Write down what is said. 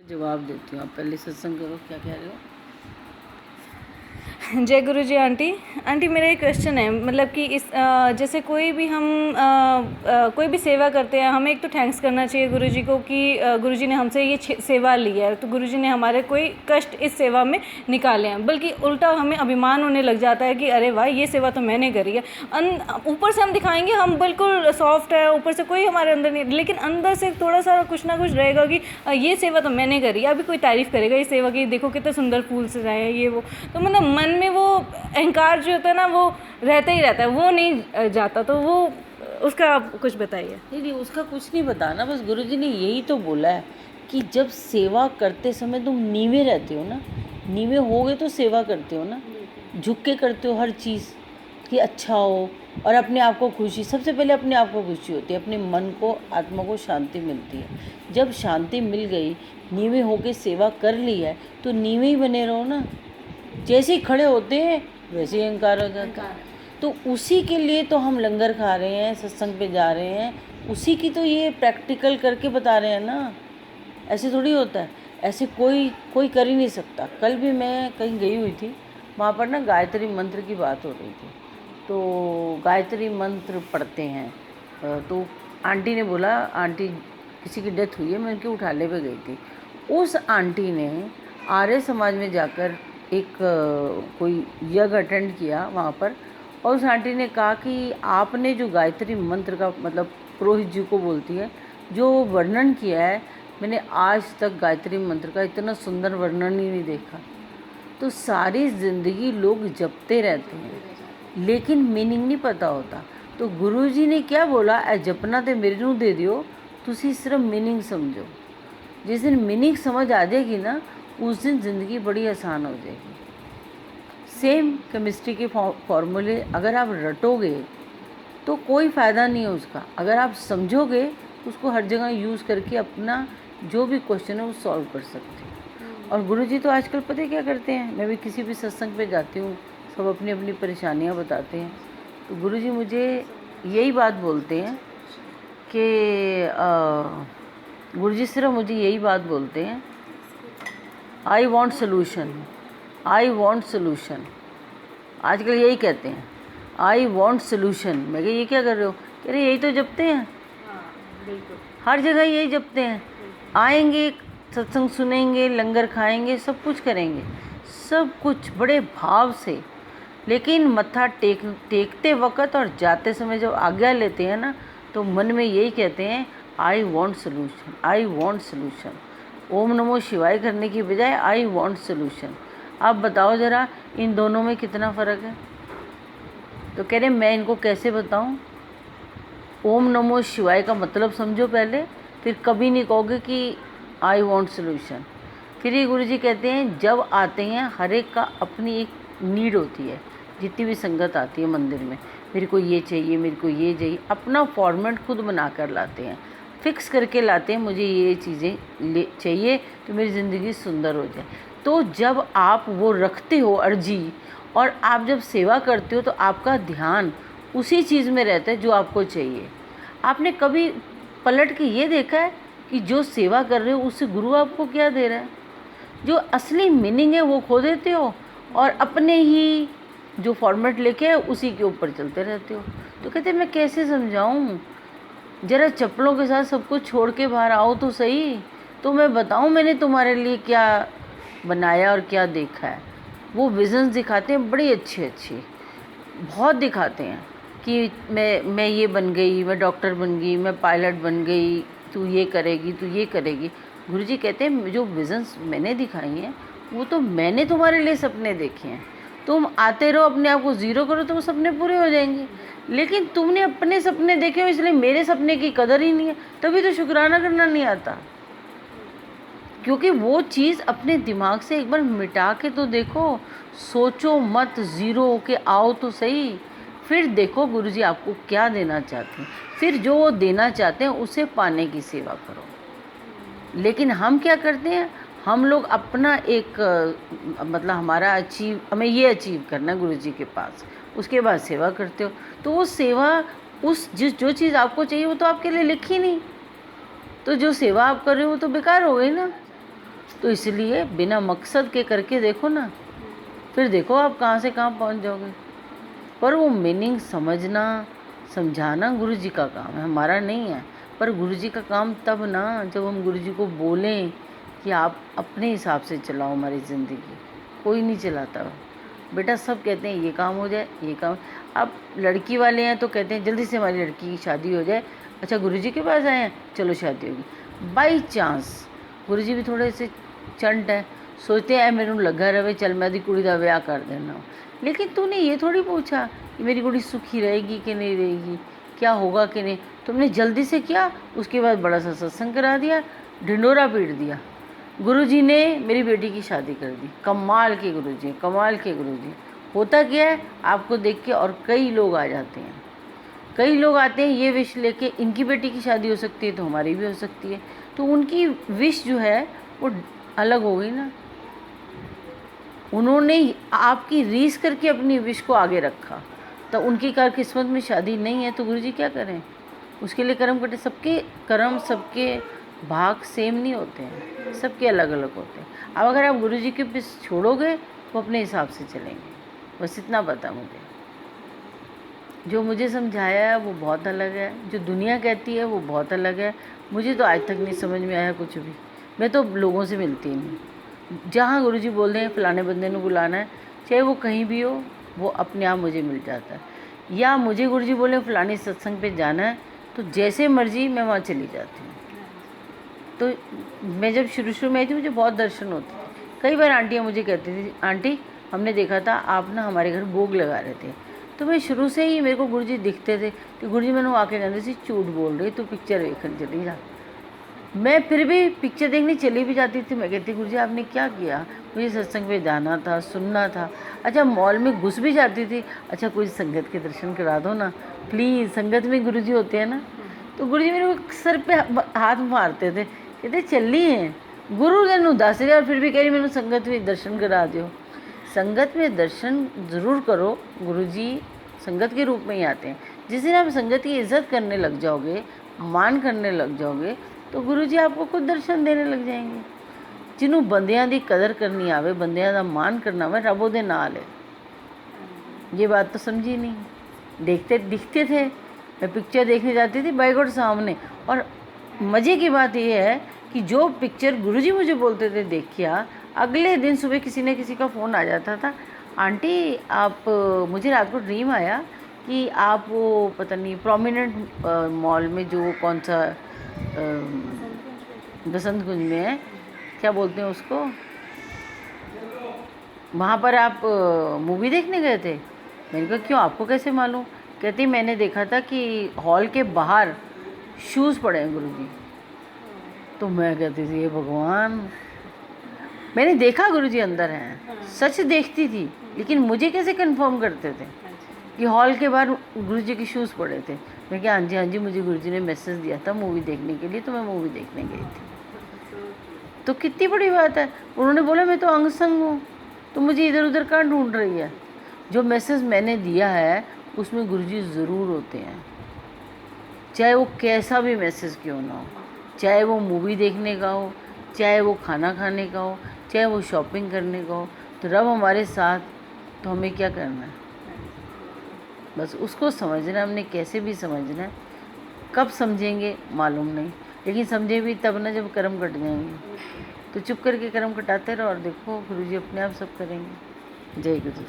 जवाब देती हूँ। आप पहले सत्संग करो, क्या कह रहे हो? जय गुरु जी। आंटी आंटी मेरा एक क्वेश्चन है, मतलब कि इस जैसे कोई भी हम कोई भी सेवा करते हैं, हमें एक तो थैंक्स करना चाहिए गुरु जी को कि गुरु जी ने हमसे ये सेवा ली है, तो गुरु जी ने हमारे कोई कष्ट इस सेवा में निकाले हैं। बल्कि उल्टा हमें अभिमान होने लग जाता है कि अरे वाह, ये सेवा तो मैंने करी है। ऊपर से हम दिखाएंगे हम बिल्कुल सॉफ्ट है, ऊपर से कोई हमारे अंदर नहीं, लेकिन अंदर से थोड़ा सा कुछ ना कुछ रहेगा कि ये सेवा तो मैंने करी है। अभी कोई तारीफ़ करेगा इस सेवा की, देखो कितने सुंदर फूल से जाए ये वो, तो मतलब मन में वो अहंकार जो होता है ना, वो रहता ही रहता है, वो नहीं जाता। तो वो उसका आप कुछ बताइए। नहीं, उसका कुछ नहीं बताना, बस गुरुजी ने यही तो बोला है कि जब सेवा करते समय तुम नीवे रहते हो ना, नीवे होगे तो सेवा करते हो ना, झुक के करते हो हर चीज़ कि अच्छा हो, और अपने आप को खुशी, सबसे पहले अपने आप को खुशी होती है, अपने मन को, आत्मा को शांति मिलती है। जब शांति मिल गई, नीवे होके सेवा कर ली है, तो नीवे ही बने रहो ना। जैसे ही खड़े होते हैं वैसे ही अहंकार हो जाता है। तो उसी के लिए तो हम लंगर खा रहे हैं, सत्संग पे जा रहे हैं, उसी की तो ये प्रैक्टिकल करके बता रहे हैं ना। ऐसे थोड़ी होता है, ऐसे कोई कर ही नहीं सकता। कल भी मैं कहीं गई हुई थी, वहाँ पर ना गायत्री मंत्र की बात हो रही थी, तो गायत्री मंत्र पढ़ते हैं। तो आंटी ने बोला, आंटी किसी की डेथ हुई है, मैं उनके उठाले पे गई थी। उस आंटी ने आर्य समाज में जाकर एक कोई यज्ञ अटेंड किया वहाँ पर, और उस आंटी ने कहा कि आपने जो गायत्री मंत्र का, मतलब पुरोहित जी को बोलती है, जो वर्णन किया है, मैंने आज तक गायत्री मंत्र का इतना सुंदर वर्णन ही नहीं देखा। तो सारी ज़िंदगी लोग जपते रहते हैं लेकिन मीनिंग नहीं पता होता। तो गुरुजी ने क्या बोला, ए जपना तो मेरे नूं दे दियो, तुसी सिर्फ मीनिंग समझो। जिस दिन मीनिंग समझ आ जाएगी ना, उस दिन ज़िंदगी बड़ी आसान हो जाएगी। सेम केमिस्ट्री के फॉर्मूले अगर आप रटोगे तो कोई फ़ायदा नहीं है उसका, अगर आप समझोगे उसको हर जगह यूज़ करके अपना जो भी क्वेश्चन है वो सॉल्व कर सकते हैं। और गुरुजी तो आजकल पता है क्या करते हैं, मैं भी किसी भी सत्संग पे जाती हूँ, सब अपनी अपनी परेशानियाँ बताते हैं, तो गुरुजी मुझे यही बात बोलते हैं कि गुरुजी सिर्फ मुझे यही बात बोलते हैं, I want solution, I want solution. आजकल यही कहते हैं, आई वॉन्ट सोल्यूशन। मैं कह, ये क्या कर रहे हो? कह रहे यही तो जपते हैं, हर जगह यही जपते हैं। आएंगे, सत्संग सुनेंगे, लंगर खाएंगे, सब कुछ करेंगे, सब कुछ बड़े भाव से, लेकिन मत्था टेकते वक्त और जाते समय जब आज्ञा लेते हैं ना, तो मन में यही कहते हैं, I want solution, I want solution. ओम नमो शिवाय करने की बजाय आई वॉन्ट सोल्यूशन। आप बताओ ज़रा, इन दोनों में कितना फ़र्क है? तो कह रहे मैं इनको कैसे बताऊं? ओम नमो शिवाय का मतलब समझो पहले, फिर कभी नहीं कहोगे कि आई वॉन्ट सोल्यूशन। फिर ये गुरुजी कहते हैं, जब आते हैं हर एक का अपनी एक नीड होती है, जितनी भी संगत आती है मंदिर में, मेरे को ये चाहिए, मेरे को ये चाहिए, अपना फॉर्मेट खुद बना कर लाते हैं, फिक्स करके लाते हैं, मुझे ये चीज़ें चाहिए तो मेरी ज़िंदगी सुंदर हो जाए। तो जब आप वो रखते हो अर्जी, और आप जब सेवा करते हो तो आपका ध्यान उसी चीज़ में रहता है जो आपको चाहिए। आपने कभी पलट के ये देखा है कि जो सेवा कर रहे हो उससे गुरु आपको क्या दे रहा है? जो असली मीनिंग है वो खो देते हो, और अपने ही जो फॉर्मेट लेके है उसी के ऊपर चलते रहते हो। तो कहते मैं कैसे समझाऊं, ज़रा चप्पलों के साथ सब कुछ छोड़ के बाहर आओ तो सही, तो मैं बताऊं मैंने तुम्हारे लिए क्या बनाया और क्या देखा है। वो विजन्स दिखाते हैं बड़ी अच्छी अच्छी, बहुत दिखाते हैं कि मैं ये बन गई, मैं डॉक्टर बन गई, मैं पायलट बन गई, तू ये करेगी, तू ये करेगी। गुरुजी कहते हैं जो विजन्स मैंने दिखाई हैं वो तो मैंने तुम्हारे लिए सपने देखे हैं। तुम आते रहो, अपने आप को ज़ीरो करो तो वो सपने पूरे हो जाएंगे। लेकिन तुमने अपने सपने देखे हो, इसलिए मेरे सपने की कदर ही नहीं है, तभी तो शुक्राना करना नहीं आता। क्योंकि वो चीज़ अपने दिमाग से एक बार मिटा के तो देखो, सोचो मत, ज़ीरो होके आओ तो सही, फिर देखो गुरुजी आपको क्या देना चाहते हैं, फिर जो वो देना चाहते हैं उसे पाने की सेवा करो। लेकिन हम क्या करते हैं, हम लोग अपना एक मतलब हमारा हमें ये अचीव करना है गुरुजी के पास, उसके बाद सेवा करते हो, तो वो सेवा उस जो चीज़ आपको चाहिए वो तो आपके लिए लिखी नहीं, तो जो सेवा आप कर रहे हो वो तो बेकार हो गई ना। तो इसलिए बिना मकसद के करके देखो ना, फिर देखो आप कहाँ से कहाँ पहुँच जाओगे। पर वो मीनिंग समझना समझाना गुरु जी का काम है, हमारा नहीं है। पर गुरु जी का काम तब ना जब हम गुरु जी को बोलें कि आप अपने हिसाब से चलाओ हमारी ज़िंदगी। कोई नहीं चलाता बेटा, सब कहते हैं ये काम हो जाए, ये काम। अब लड़की वाले हैं तो कहते हैं जल्दी से हमारी लड़की की शादी हो जाए। अच्छा, गुरु जी के पास आए हैं, चलो शादी होगी। बाई चांस गुरु जी भी थोड़े से चंट है, सोचते हैं मेरे लगा रहे, चल मैं दी कुड़ी का ब्याह कर देना। लेकिन तूने ये थोड़ी पूछा कि मेरी कुड़ी सुखी रहेगी कि नहीं रहेगी, क्या होगा कि नहीं। तुमने जल्दी से किया, उसके बाद बड़ा सा सत्संग करा दिया, ढिंडोरा पीट दिया। गुरुजी ने मेरी बेटी की शादी कर दी। कमाल के गुरुजी, कमाल के गुरुजी। होता क्या है, आपको देख के और कई लोग आ जाते हैं, कई लोग आते हैं ये विश लेके, इनकी बेटी की शादी हो सकती है तो हमारी भी हो सकती है। तो उनकी विश जो है वो अलग हो गई ना, उन्होंने आपकी रीस करके अपनी विश को आगे रखा। तो उनकी कार किस्मत में शादी नहीं है तो गुरुजी क्या करें, उसके लिए कर्म कटे। सबके कर्म, सबके भाग सेम नहीं होते हैं, सबके अलग अलग होते हैं। अब अगर आप गुरुजी के पीछे छोड़ोगे वो अपने हिसाब से चलेंगे। बस इतना पता मुझे, जो मुझे समझाया है वो बहुत अलग है, जो दुनिया कहती है वो बहुत अलग है। मुझे तो आज तक नहीं समझ में आया कुछ भी। मैं तो लोगों से मिलती नहीं, जहाँ गुरुजी बोल रहे हैं फलाने बंदे को बुलाना है, चाहे वो कहीं भी हो, वो अपने आप मुझे मिल जाता है। या मुझे गुरुजी बोले फलानी सत्संग पे जाना है, तो जैसे मर्जी मैं वहाँ चली जाती हूँ। तो मैं जब शुरू में आई थी मुझे बहुत दर्शन होते थे। कई बार आंटियाँ मुझे कहती थी, आंटी हमने देखा था आप ना हमारे घर भोग लगा रहे थे। तो मैं शुरू से ही, मेरे को गुरुजी दिखते थे कि गुरुजी मैंने आके कहते थे झूठ बोल रही, तो पिक्चर देखने चली जा। मैं फिर भी पिक्चर देखने चली भी जाती थी। मैं कहती गुरुजी आपने क्या किया, मुझे सत्संग पे जाना था, सुनना था। अच्छा, मॉल में घुस भी जाती थी, अच्छा कोई संगत के दर्शन करा दो ना प्लीज़, संगत में गुरुजी होते हैं ना। तो गुरुजी मेरे को सर पे हाथ मारते थे, कहते चली हैं गुरु ने 10,000 फिर भी कह रही मैंने संगत में दर्शन करा दो। संगत में दर्शन ज़रूर करो, गुरुजी संगत के रूप में ही आते हैं। जिस दिन आप संगत की इज्जत करने लग जाओगे, मान करने लग जाओगे, तो गुरुजी आपको खुद दर्शन देने लग जाएंगे। जिन्हों बंदियां दी कदर करनी आवे, बंदियां दा मान करना आवे, रब ओदे नाल है। ये बात तो समझी नहीं। दिखते थे, मैं पिक्चर देखने जाती थी बाई गॉड सामने। और मज़े की बात ये है कि जो पिक्चर गुरुजी मुझे बोलते थे देखिया, अगले दिन सुबह किसी न किसी का फ़ोन आ जाता था, आंटी आप, मुझे रात को ड्रीम आया कि आप वो पता नहीं प्रोमिनेंट मॉल में जो कौन सा बसंत कुंज में है, क्या बोलते हैं उसको, वहाँ पर आप मूवी देखने गए थे। मैंने कहा क्यों, आपको कैसे मालूम। कहती मैंने देखा था कि हॉल के बाहर शूज़ पड़े हैं गुरुजी। तो मैं कहती थी ये भगवान, मैंने देखा गुरुजी अंदर हैं, सच देखती थी, लेकिन मुझे कैसे कंफर्म करते थे कि हॉल के बाहर गुरुजी के शूज़ पड़े थे। मैं क्या हाँ जी मुझे गुरुजी ने मैसेज दिया था मूवी देखने के लिए, तो मैं मूवी देखने गई थी। तो कितनी बड़ी बात है। उन्होंने बोला मैं तो अंग संग हूँ, तो मुझे इधर उधर कहाँ ढूंढ रही है। जो मैसेज मैंने दिया है उसमें गुरुजी ज़रूर होते हैं, चाहे वो कैसा भी मैसेज क्यों ना हो, चाहे वो मूवी देखने का हो, चाहे वो खाना खाने का हो, चाहे वो शॉपिंग करने का हो। तो रब हमारे साथ, तो हमें क्या करना है, बस उसको समझना है। हमने कैसे भी समझना है, कब समझेंगे मालूम नहीं, लेकिन समझे भी तब ना जब कर्म कट जाएंगे। तो चुप करके कर्म कटाते रहो और देखो गुरुजी अपने आप सब करेंगे। जय गुरु।